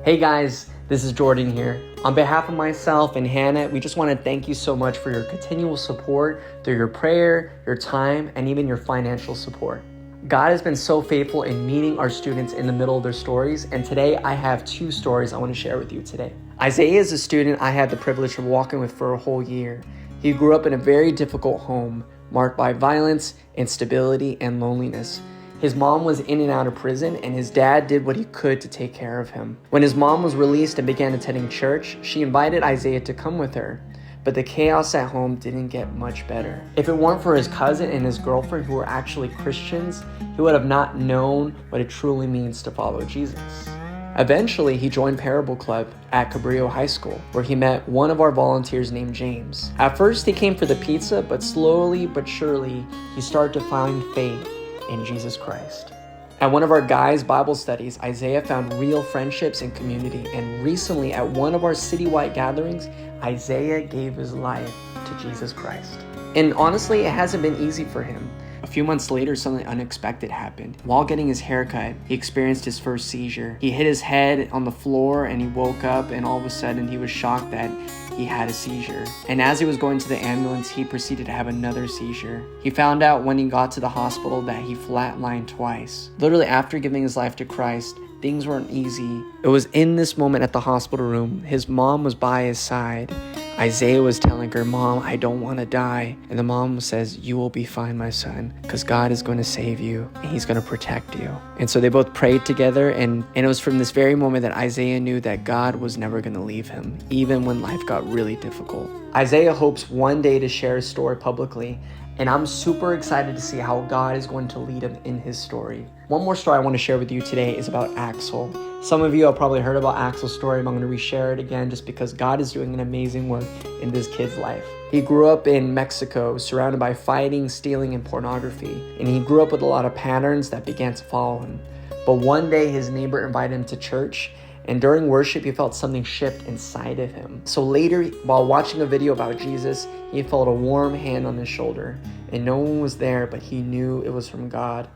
Hey guys, this is Jordan here. On behalf of myself and Hannah, we just want to thank you so much for your continual support through your prayer, your time, and even your financial support. God has been so faithful in meeting our students in the middle of their stories, and today I have two stories I want to share with you today. Isaiah is a student I had the privilege of walking with for a whole year. He grew up in a very difficult home, marked by violence, instability, and loneliness. His mom was in and out of prison, and his dad did what he could to take care of him. When his mom was released and began attending church, she invited Isaiah to come with her. But the chaos at home didn't get much better. If it weren't for his cousin and his girlfriend who were actually Christians, he would have not known what it truly means to follow Jesus. Eventually, he joined Parable Club at Cabrillo High School, where he met one of our volunteers named James. At first, he came for the pizza, but slowly but surely, he started to find faith in Jesus Christ. At one of our guys' Bible studies, Isaiah found real friendships and community, and recently at one of our citywide gatherings, Isaiah gave his life to Jesus Christ. And honestly, it hasn't been easy for him. A few months later, something unexpected happened. While getting his haircut, he experienced his first seizure. He hit his head on the floor and he woke up, and all of a sudden he was shocked that he had a seizure. And as he was going to the ambulance, he proceeded to have another seizure. He found out when he got to the hospital that he flatlined twice. Literally after giving his life to Christ, things weren't easy. It was in this moment at the hospital room, his mom was by his side. Isaiah was telling her, "Mom, I don't want to die." And the mom says, "You will be fine, my son, because God is going to save you and he's going to protect you." And so they both prayed together, and it was from this very moment that Isaiah knew that God was never going to leave him, even when life got really difficult. Isaiah hopes one day to share his story publicly, and I'm super excited to see how God is going to lead him in his story. One more story I want to share with you today is about Axel. Some of you have probably heard about Axel's story, but I'm going to reshare it again just because God is doing an amazing work in this kid's life. He grew up in Mexico, surrounded by fighting, stealing, and pornography, and he grew up with a lot of patterns that began to follow him. But one day, his neighbor invited him to church, and during worship, he felt something shift inside of him. So later, while watching a video about Jesus, he felt a warm hand on his shoulder, and no one was there, but he knew it was from God.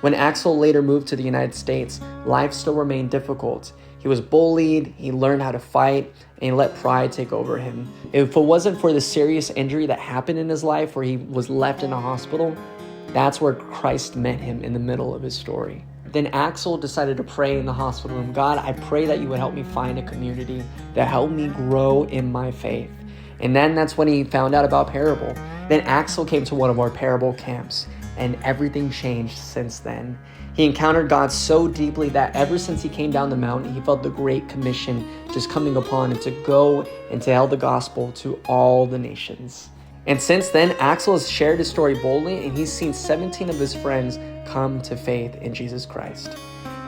When Axel later moved to the United States, life still remained difficult. He was bullied, he learned how to fight, and he let pride take over him. If it wasn't for the serious injury that happened in his life where he was left in a hospital, that's where Christ met him in the middle of his story. Then Axel decided to pray in the hospital room. "God, I pray that you would help me find a community that helped me grow in my faith." And then that's when he found out about Parable. Then Axel came to one of our Parable camps, and everything changed since then. He encountered God so deeply that ever since he came down the mountain, he felt the Great Commission just coming upon him to go and to tell the gospel to all the nations. And since then, Axel has shared his story boldly, and he's seen 17 of his friends come to faith in Jesus Christ.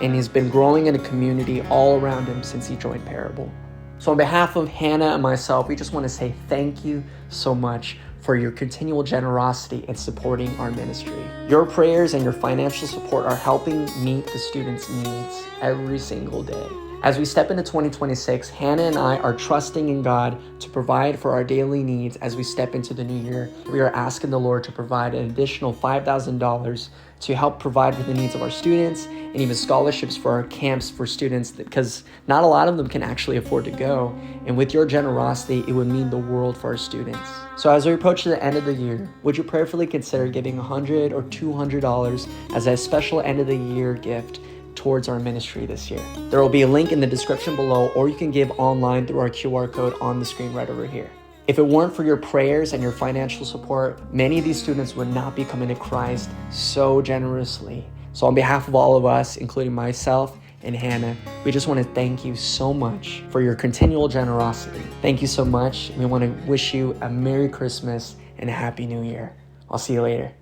And he's been growing in a community all around him since he joined Parable. So on behalf of Hannah and myself, we just want to say thank you so much for your continual generosity in supporting our ministry. Your prayers and your financial support are helping meet the students' needs every single day. As we step into 2026, Hannah and I are trusting in God to provide for our daily needs as we step into the new year. We are asking the Lord to provide an additional $5,000 to help provide for the needs of our students and even scholarships for our camps for students, because not a lot of them can actually afford to go. And with your generosity, it would mean the world for our students. So as we approach the end of the year, would you prayerfully consider giving $100 or $200 as a special end of the year gift towards our ministry this year? There will be a link in the description below, or you can give online through our QR code on the screen right over here. If it weren't for your prayers and your financial support, many of these students would not be coming to Christ so generously. So on behalf of all of us, including myself and Hannah, we just want to thank you so much for your continual generosity. Thank you so much. We want to wish you a Merry Christmas and a Happy New Year. I'll see you later.